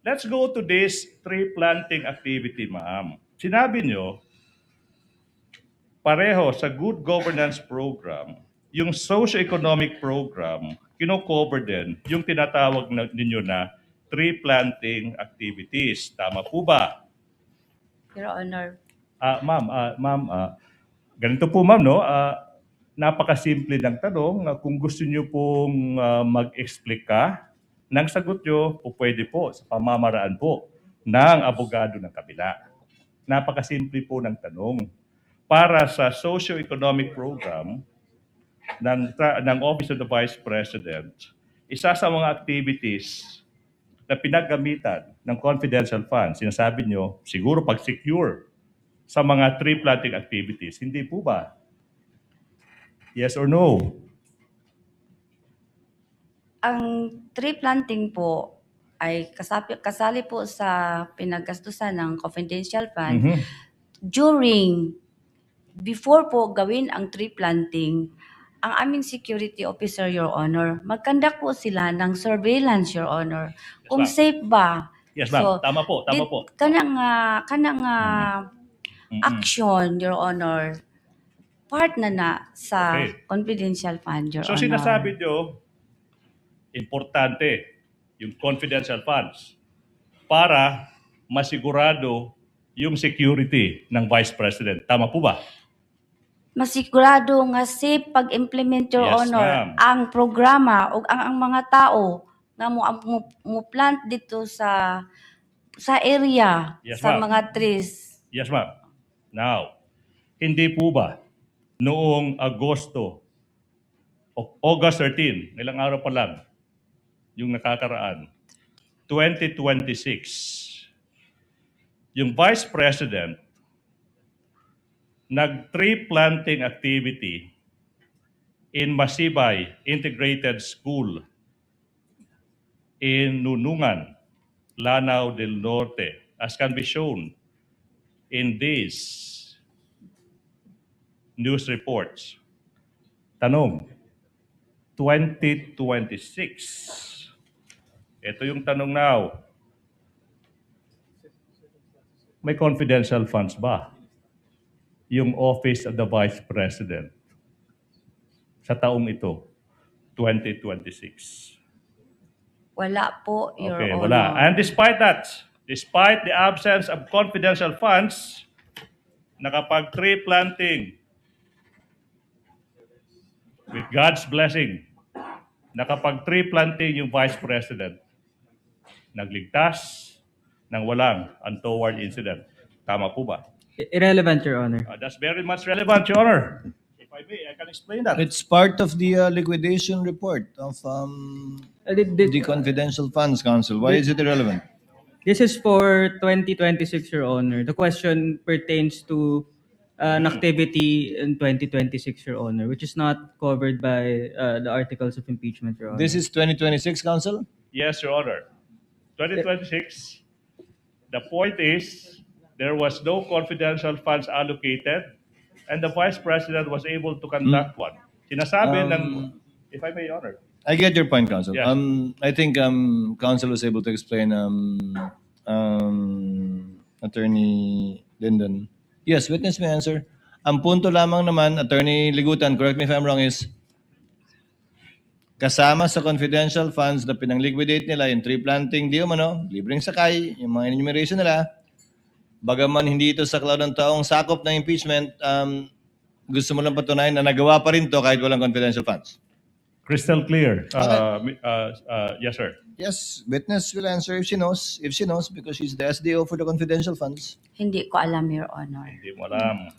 Let's go to this tree planting activity, ma'am. Sinabi nyo, pareho sa good governance program, yung socio-economic program, kino-cover din yung tinatawag ninyo na tree planting activities. Tama po ba? Your Honor. Ma'am, ganito po ma'am, no? Napakasimple ng tanong. Kung gusto niyo pong mag-explica ng sagot nyo, o pwede po sa pamamaraan po ng abogado ng kabila. Napakasimple po ng tanong. Para sa socio-economic program ng Office of the Vice President, isa sa mga activities na pinaggamitan ng confidential funds, sinasabi nyo, siguro pag-secure sa mga tree planting activities. Hindi po ba? Yes or no? Ang tree planting po ay kasali po sa pinaggastusan ng confidential fund before po gawin ang tree planting, ang aming security officer, Your Honor, mag-conduct po sila ng surveillance, Your Honor. Kung ma'am. safe ba? Yes, ma'am. Tama po. Kanang action, Your Honor, part na sa Okay. confidential fund, Your So Honor. sinasabi nyo, importante yung confidential funds para masigurado yung security ng Vice President. Tama po ba? Masigurado nga safe pag-implement, Your Yes, Honor, ma'am. ang programa o ang mga tao nga mo plant dito sa area, Yes, sa ma'am. mga trees. Yes, ma'am. Now, hindi po ba noong August 13, ilang araw pa lang, yung nakakaraan, 2026, yung Vice President nag-tree planting activity in Masibay Integrated School in Nunungan, Lanao del Norte, as can be shown in these news reports. Tanong, 2026. Ito yung tanong now. May confidential funds ba yung Office of the Vice President sa taong ito, 2026? Wala po, Your Okay, Honor. wala. And despite that, despite the absence of confidential funds, nakapag-tree planting with God's blessing, nakapag-tree planting yung Vice President, nagligtas ng walang untoward incident. Tama po ba? Irrelevant, Your Honor. That's very much relevant, Your Honor. If I may, I can explain that. It's part of the liquidation report of the confidential funds, Council. Why is it irrelevant? This is for 2026, Your Honor. The question pertains to an activity in 2026, Your Honor, which is not covered by the articles of impeachment, Your Honor. This is 2026, Council? Yes, Your Honor. 2026, the point is, there was no confidential funds allocated and the Vice President was able to conduct one. Sinasabi ng, if I may, Your Honor. I get your point, Council. Yes. I think Council was able to explain Attorney Linden. Yes, witness may answer. Ang punto lamang naman, Attorney Ligutan, correct me if I'm wrong, is kasama sa confidential funds na pinang-liquidate nila, yung tree planting, di umano, libreng sakay, yung mga enumeration nila, bagaman hindi ito saklaw ng taong sakop ng impeachment, gusto mo lang patunayan na nagawa pa rin to kahit walang confidential funds. Crystal clear. Yes, sir. Yes, witness will answer if she knows. If she knows, because she's the SDO for the confidential funds. Hindi ko alam, Your Honor. Hindi mo alam.